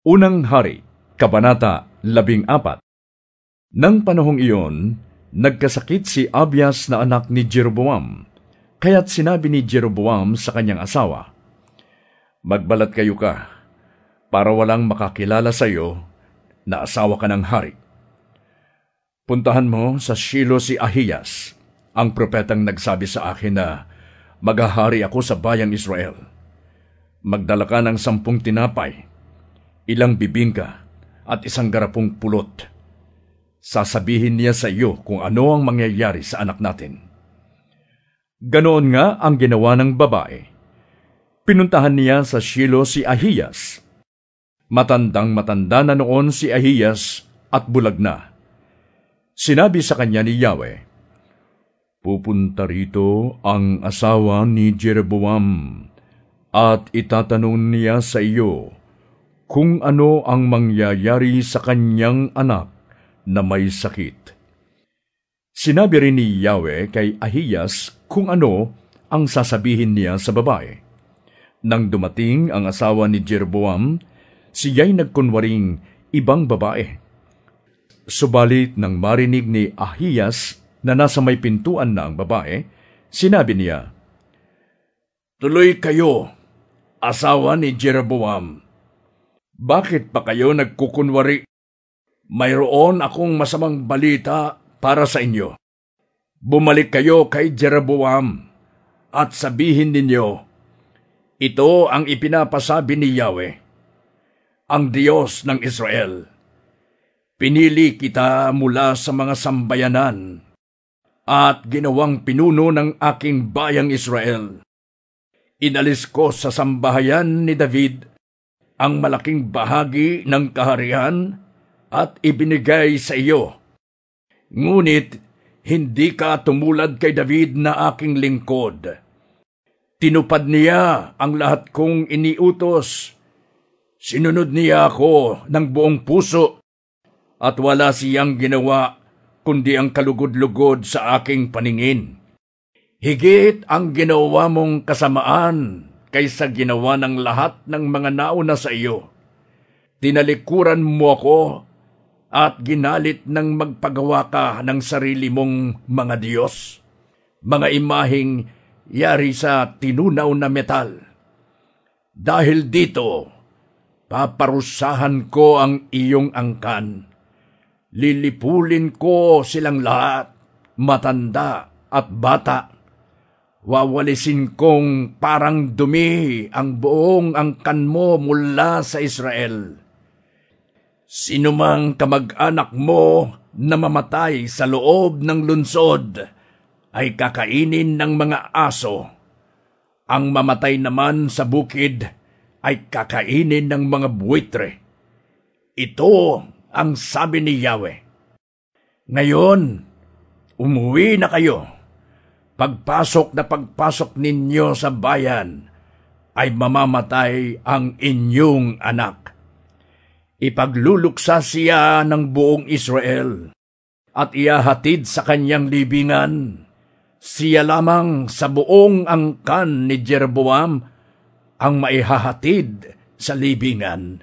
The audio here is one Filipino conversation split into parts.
Unang Hari, Kabanata 14. Nang panahong iyon, nagkasakit si Abias na anak ni Jeroboam, kaya't sinabi ni Jeroboam sa kanyang asawa, "Magbalat kayo ka, para walang makakilala sa iyo na asawa ka ng hari. Puntahan mo sa Shilo si Ahiyas, ang propetang nagsabi sa akin na maghahari ako sa bayang Israel. Magdala ka ng 10 tinapay, ilang bibingka at isang garapong pulot. Sasabihin niya sa iyo kung ano ang mangyayari sa anak natin." Ganoon nga ang ginawa ng babae. Pinuntahan niya sa Shilo si Ahiyas. Matandang-matanda na noon si Ahiyas at bulag na. Sinabi sa kanya ni Yahweh, "Pupunta rito ang asawa ni Jeroboam at itatanong niya sa iyo kung ano ang mangyayari sa kanyang anak na may sakit." Sinabi rin ni Yahweh kay Ahiyas kung ano ang sasabihin niya sa babae. Nang dumating ang asawa ni Jeroboam, siya'y nagkunwaring ibang babae. Subalit nang marinig ni Ahiyas na nasa may pintuan na ang babae, sinabi niya, "Tuloy kayo, asawa ni Jeroboam. Bakit pa kayo nagkukunwari? Mayroon akong masamang balita para sa inyo. Bumalik kayo kay Jeroboam at sabihin ninyo, ito ang ipinapasabi ni Yahweh, ang Diyos ng Israel. Pinili kita mula sa mga sambayanan at ginawang pinuno ng aking bayang Israel. Inalis ko sa sambahayan ni David ang malaking bahagi ng kaharian at ibinigay sa iyo. Ngunit hindi ka tumulad kay David na aking lingkod. Tinupad niya ang lahat kong iniutos. Sinunod niya ako ng buong puso at wala siyang ginawa kundi ang kalugod-lugod sa aking paningin. Higit ang ginawa mong kasamaan kaysa ginawa ng lahat ng mga nauna sa iyo. Tinalikuran mo ako at ginalit ng magpagawa ka ng sarili mong mga Diyos, mga imaheng yari sa tinunaw na metal. Dahil dito, paparusahan ko ang iyong angkan. Lilipulin ko silang lahat, matanda at bata. Wawalisin kong parang dumi ang buong angkan mo mula sa Israel. Sinumang kamag-anak mo na mamatay sa loob ng lunsod ay kakainin ng mga aso. Ang mamatay naman sa bukid ay kakainin ng mga buwitre. Ito ang sabi ni Yahweh. Ngayon, umuwi na kayo. Pagpasok ninyo sa bayan, ay mamamatay ang inyong anak. Ipagluluksa siya ng buong Israel at ihahatid sa kanyang libingan. Siya lamang sa buong angkan ni Jeroboam ang maihahatid sa libingan,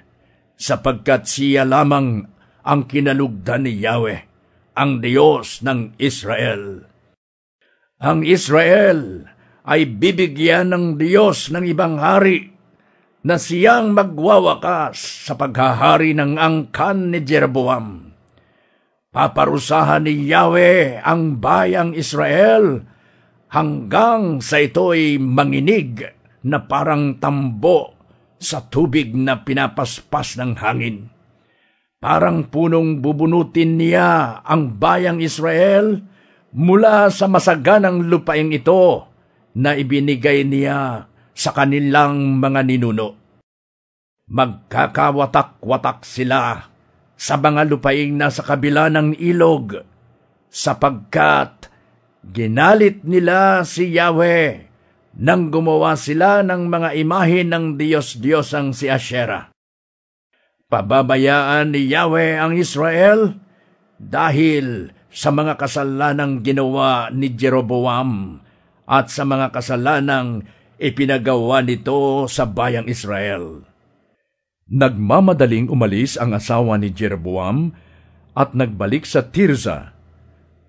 sapagkat siya lamang ang kinalugdan ni Yahweh, ang Diyos ng Israel. Ang Israel ay bibigyan ng Diyos ng ibang hari na siyang magwawakas sa paghahari ng angkan ni Jeroboam. Paparusahan ni Yahweh ang bayang Israel hanggang sa ito'y manginig na parang tambo sa tubig na pinapaspas ng hangin. Parang punong bubunutin niya ang bayang Israel mula sa masaganang lupaing ito na ibinigay niya sa kanilang mga ninuno. Magkakawatak-watak sila sa mga lupaing nasa kabila ng ilog, sapagkat ginalit nila si Yahweh nang gumawa sila ng mga imahe ng Diyos-Diyosang si Asyera. Pababayaan ni Yahweh ang Israel dahil sa mga kasalanang ginawa ni Jeroboam at sa mga kasalanang ipinagawa nito sa bayang Israel. Nagmamadaling umalis ang asawa ni Jeroboam at nagbalik sa Tirza.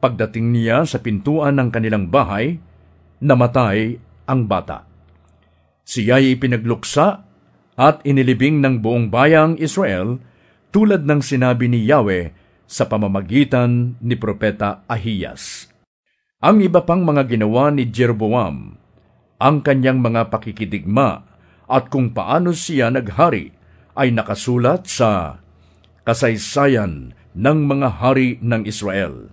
Pagdating niya sa pintuan ng kanilang bahay, namatay ang bata. Siya'y ipinagluksa at inilibing ng buong bayang Israel tulad ng sinabi ni Yahweh sa pamamagitan ni Propeta Ahiyas. Ang iba pang mga ginawa ni Jeroboam, ang kanyang mga pakikidigma at kung paano siya naghari ay nakasulat sa kasaysayan ng mga hari ng Israel.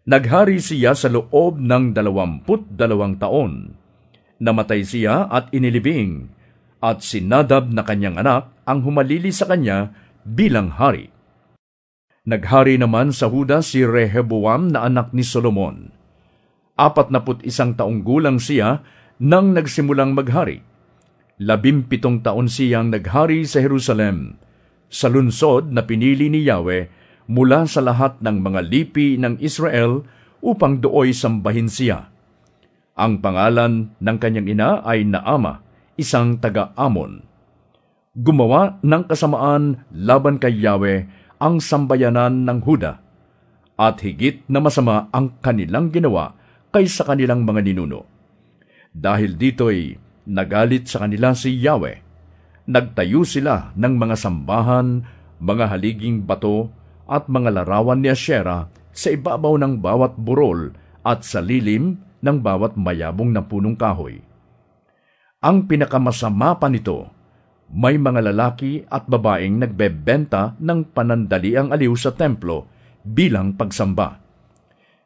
Naghari siya sa loob ng 22 taon. Namatay siya at inilibing, at si Nadab na kanyang anak ang humalili sa kanya bilang hari. Naghari naman sa Huda si Rehoboam na anak ni Solomon. 41 taong gulang siya nang nagsimulang maghari. 17 taon siyang naghari sa Jerusalem, sa lungsod na pinili ni Yahweh mula sa lahat ng mga lipi ng Israel upang dooy sambahin siya. Ang pangalan ng kanyang ina ay Naama, isang taga-Amon. Gumawa ng kasamaan laban kay Yahweh ang sambayanan ng Huda, at higit na masama ang kanilang ginawa kaysa kanilang mga ninuno. Dahil dito'y nagalit sa kanila si Yahweh. Nagtayo sila ng mga sambahan, mga haliging bato, at mga larawan ni Asyera sa ibabaw ng bawat burol at sa lilim ng bawat mayabong na punong kahoy. Ang pinakamasama pa nito, may mga lalaki at babaeng nagbebenta ng panandaliang aliw sa templo bilang pagsamba.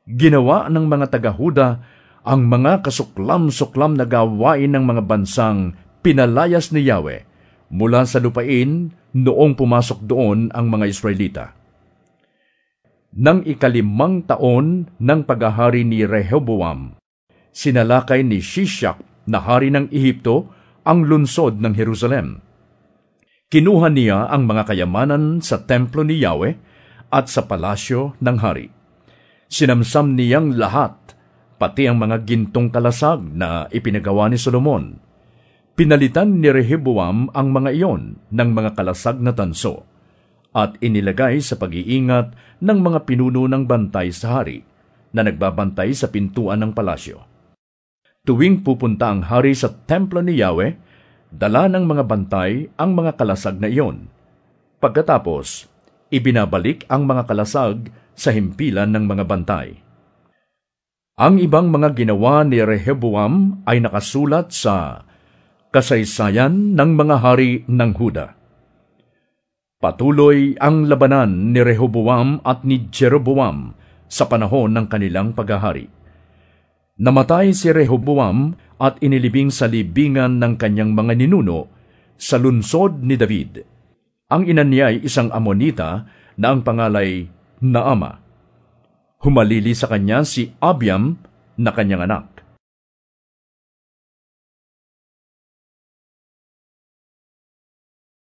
Ginawa ng mga taga-Huda ang mga kasuklam-suklam na gawain ng mga bansang pinalayas ni Yahweh mula sa lupain noong pumasok doon ang mga Israelita. Nang 5 taon ng paghahari ni Rehoboam, sinalakay ni Shishak na hari ng Ehipto ang lungsod ng Jerusalem. Kinuha niya ang mga kayamanan sa templo ni Yahweh at sa palasyo ng hari. Sinamsam niyang lahat, pati ang mga gintong kalasag na ipinagawa ni Solomon. Pinalitan ni Rehoboam ang mga iyon ng mga kalasag na tanso at inilagay sa pag-iingat ng mga pinuno ng bantay sa hari na nagbabantay sa pintuan ng palasyo. Tuwing pupunta ang hari sa templo ni Yahweh, dala ng mga bantay ang mga kalasag na iyon. Pagkatapos, ibinabalik ang mga kalasag sa himpilan ng mga bantay. Ang ibang mga ginawa ni Rehoboam ay nakasulat sa kasaysayan ng mga hari ng Huda. Patuloy ang labanan ni Rehoboam at ni Jeroboam sa panahon ng kanilang paghahari. Namatay si Rehoboam at inilibing sa libingan ng kanyang mga ninuno sa lungsod ni David. Ang ina niya ay isang Amonita na ang pangalay Naama. Humalili sa kanya si Abiam na kanyang anak.